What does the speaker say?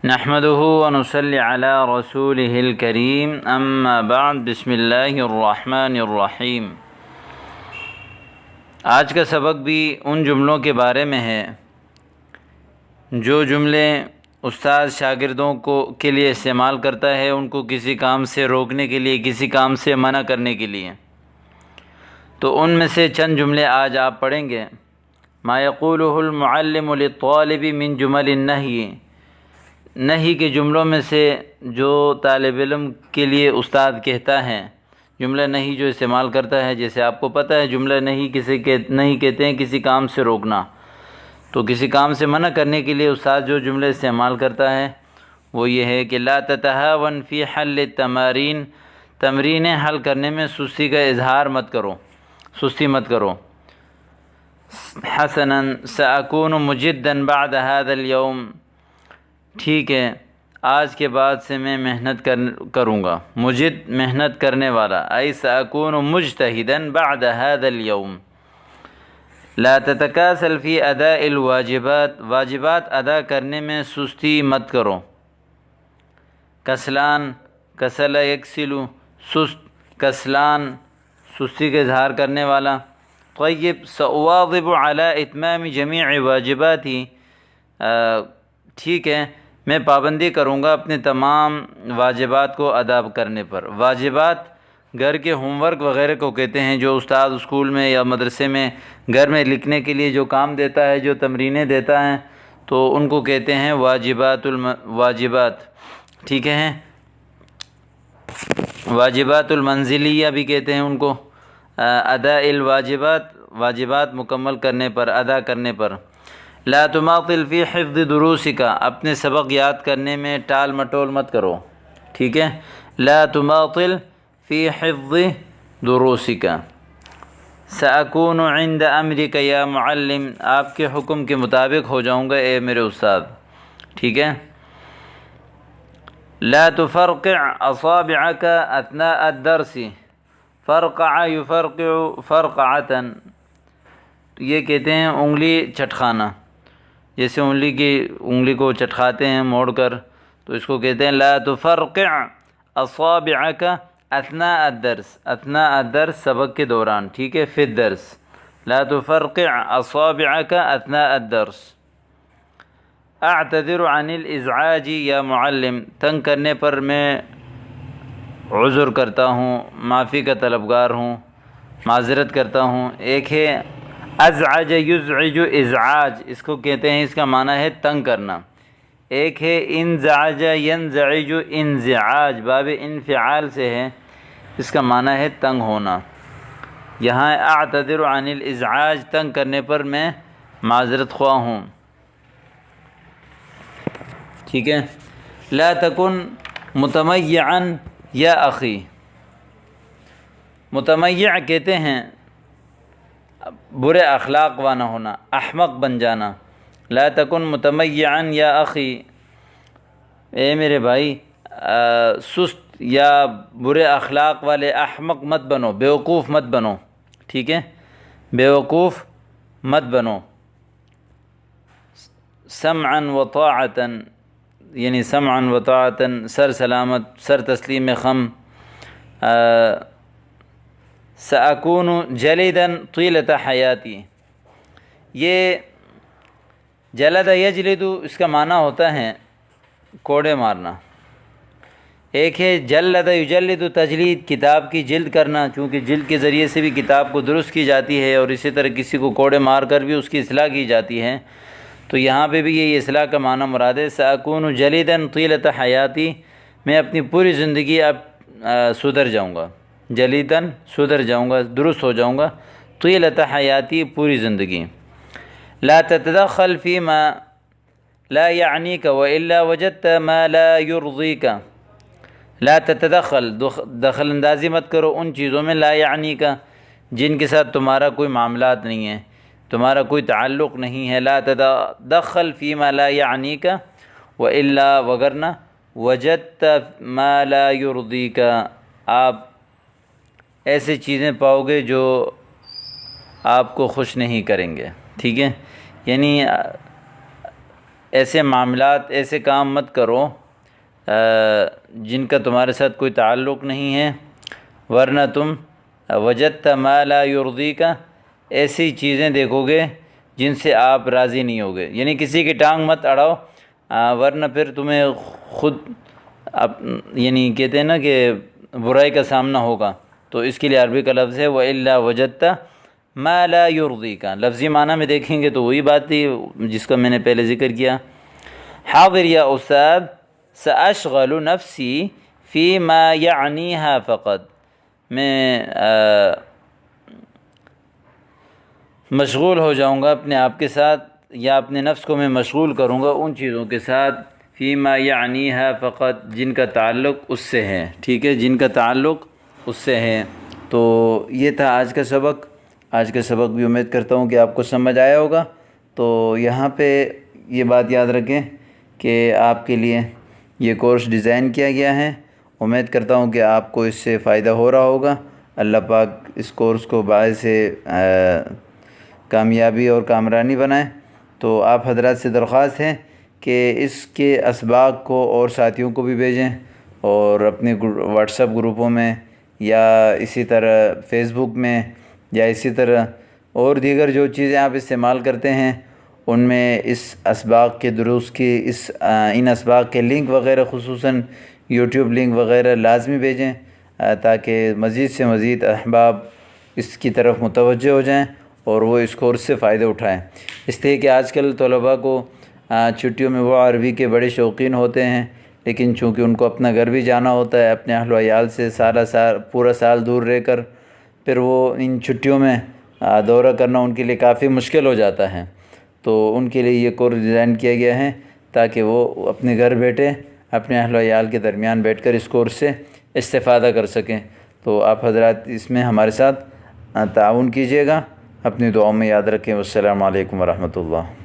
نحمده ونصلي على رسوله الكريم اما بعد بسم اللہ الرحمن الرحیم۔ آج کا سبق بھی ان جملوں کے بارے میں ہے جو جملے استاد شاگردوں کے لیے استعمال کرتا ہے ان کو کسی کام سے روکنے کے لیے، کسی کام سے منع کرنے کے لیے۔ تو ان میں سے چند جملے آج آپ پڑھیں گے۔ ما یقولہ المعلم للطالب من جمل النہی، نہی کے جملوں میں سے جو طالب علم کے لیے استاد کہتا ہے، جملہ نہی جو استعمال کرتا ہے، جیسے آپ کو پتہ ہے جملہ نہی نہیں کہتے ہیں کسی کام سے روکنا، تو کسی کام سے منع کرنے کے لیے استاد جو جملے استعمال کرتا ہے وہ یہ ہے کہ لا تتہاون فی حل التمارین، تمرینیں حل کرنے میں سستی کا اظہار مت کرو، سستی مت کرو۔ حسنا سأکون مجدا بعد هذا اليوم، ٹھیک ہے آج کے بعد سے میں محنت کروں گا۔ مجد محنت کرنے والا، ای سأکون مجتہدا بعد هذا اليوم۔ لا تتکاسل فی اداء الواجبات، واجبات ادا کرنے میں سستی مت کرو۔ کسلان، کسل یکسل، سست، کسلان سستی کا اظہار کرنے والا۔ طیب سأواظب علی اتمام جمیع واجباتی، ٹھیک ہے میں پابندی کروں گا اپنے تمام واجبات کو ادا کرنے پر۔ واجبات گھر کے ہوم ورک وغیرہ کو کہتے ہیں، جو استاد اسکول میں یا مدرسے میں گھر میں لکھنے کے لیے جو کام دیتا ہے، جو تمرینیں دیتا ہے، تو ان کو کہتے ہیں واجبات، ٹھیک ہے واجبات المنزلیہ بھی کہتے ہیں ان کو۔ ادا الواجبات، واجبات مکمل کرنے پر، ادا کرنے پر۔ لا تماطل فی حفظ دروسک، اپنے سبق یاد کرنے میں ٹال مٹول مت کرو، ٹھیک ہے۔ لا تماطل فی حفظ دروسک۔ سأکون عند امرک یا معلم، آپ کے حکم کے مطابق ہو جاؤں گا اے میرے استاد، ٹھیک ہے۔ لا تفرقع اصابعک اثناء الدرس، فرقع یفرقع فرقعۃ، یہ کہتے ہیں انگلی چٹخانا، جیسے انگلی کو چٹخاتے ہیں موڑ کر، تو اس کو کہتے ہیں لا تفرقع اصابعک اثناء الدرس، اثناء الدرس سبق کے دوران، ٹھیک ہے، فی الدرس۔ لا تفرقع اصابعک اثناء الدرس۔ اعتذر عن الازعاج یا معلم، تنگ کرنے پر میں عذر کرتا ہوں، معافی کا طلبگار ہوں، معذرت کرتا ہوں۔ ایک ہے ازعج یزعج ازعاج، اس کو کہتے ہیں، اس کا معنی ہے تنگ کرنا۔ ایک ہے انزعج ینزعج انزعاج، باب انفعال سے ہے، اس کا معنی ہے تنگ ہونا۔ یہاں اعتذر عن الازعاج، تنگ کرنے پر میں معذرت خواہ ہوں، ٹھیک ہے۔ لا تکن متمیعا یا اخی، متمیع کہتے ہیں برے اخلاق والا ہونا، احمق بن جانا۔ لا تکن متمیعا یا اخی، اے میرے بھائی سست یا برے اخلاق والے، احمق مت بنو، بیوقوف مت بنو، ٹھیک ہے، بیوقوف مت بنو۔ سمعا وطاعتا، یعنی سمعا وطاعتا، سر سلامت، سر تسلیم خم۔ سأکون جلدا طیلۃ حیاتی، یہ جلد یجلد اس کا معنی ہوتا ہے کوڑے مارنا۔ ایک ہے جلد یجلد تجلید، کتاب کی جلد کرنا، چونکہ جلد کے ذریعے سے بھی کتاب کو درست کی جاتی ہے، اور اسی طرح کسی کو کوڑے مار کر بھی اس کی اصلاح کی جاتی ہے، تو یہاں پہ بھی یہی اصلاح کا معنی مراد ہے۔ سأکون جلدا طیلۃ حیاتی، میں اپنی پوری زندگی اب سدھر جاؤں گا، جلیداً سدھر جاؤں گا، درست ہو جاؤں گا، طیلۃ حیاتی پوری زندگی۔ لا تتدخل فیما لا یعنیک والا وجدت ما لا یرضیک، لا تتدخل، دخل اندازی مت کرو ان چیزوں میں، لا یعنیک جن کے ساتھ تمہارا کوئی معاملات نہیں ہے، تمہارا کوئی تعلق نہیں ہے۔ لا تتدخل فیما لا یعنیک والا، وگرنہ وجدت ما لا یرضیک، آپ ایسے چیزیں پاؤ گے جو آپ کو خوش نہیں کریں گے، ٹھیک ہے۔ یعنی ایسے معاملات، ایسے کام مت کرو جن کا تمہارے ساتھ کوئی تعلق نہیں ہے، ورنہ تم وجدت ما لا یرضیک، ایسی چیزیں دیکھو گے جن سے آپ راضی نہیں ہوگے، یعنی کسی کی ٹانگ مت اڑاؤ، ورنہ پھر تمہیں خود یعنی کہتے ہیں نا کہ برائی کا سامنا ہوگا۔ تو اس کے لیے عربی کا لفظ ہے وَإِلَّا وَجَدْتَ مَا لَا يُرْضِيكَ، لفظی معنی میں دیکھیں گے تو وہی بات تھی جس کا میں نے پہلے ذکر کیا۔ حاضر یا استاد، سأشغل نفسی فی ما یعنیہا فقط، میں مشغول ہو جاؤں گا اپنے آپ کے ساتھ، یا اپنے نفس کو میں مشغول کروں گا ان چیزوں کے ساتھ، فی ما یعنیہا فقط، جن کا تعلق اس سے ہے، ٹھیک ہے، جن کا تعلق اس سے ہے۔ تو یہ تھا آج کا سبق۔ آج کا سبق بھی امید کرتا ہوں کہ آپ کو سمجھ آیا ہوگا۔ تو یہاں پہ یہ بات یاد رکھیں کہ آپ کے لیے یہ کورس ڈیزائن کیا گیا ہے، امید کرتا ہوں کہ آپ کو اس سے فائدہ ہو رہا ہوگا۔ اللہ پاک اس کورس کو باعث کامیابی اور کامرانی بنائیں۔ تو آپ حضرات سے درخواست ہے کہ اس کے اسباق کو اور ساتھیوں کو بھی بھیجیں، اور اپنے واٹس ایپ گروپوں میں یا اسی طرح فیس بک میں یا اسی طرح اور دیگر جو چیزیں آپ استعمال کرتے ہیں ان میں اس اسباق کے دروس کی ان اسباق کے لنک وغیرہ، خصوصاً یوٹیوب لنک وغیرہ لازمی بھیجیں، تاکہ مزید سے مزید احباب اس کی طرف متوجہ ہو جائیں اور وہ اس کورس سے فائدہ اٹھائیں۔ اس لیے کہ آج کل طلباء کو چھٹیوں میں وہ عربی کے بڑے شوقین ہوتے ہیں، لیکن چونکہ ان کو اپنا گھر بھی جانا ہوتا ہے، اپنے اہل و عیال سے پورا سال دور رہ کر پھر وہ ان چھٹیوں میں دورہ کرنا ان کے لیے کافی مشکل ہو جاتا ہے۔ تو ان کے لیے یہ کورس ڈیزائن کیا گیا ہے تاکہ وہ اپنے گھر بیٹھے اپنے اہل و عیال کے درمیان بیٹھ کر اس کورس سے استفادہ کر سکیں۔ تو آپ حضرات اس میں ہمارے ساتھ تعاون کیجیے گا، اپنی دعاؤں میں یاد رکھیں۔ والسلام علیکم ورحمۃ اللہ۔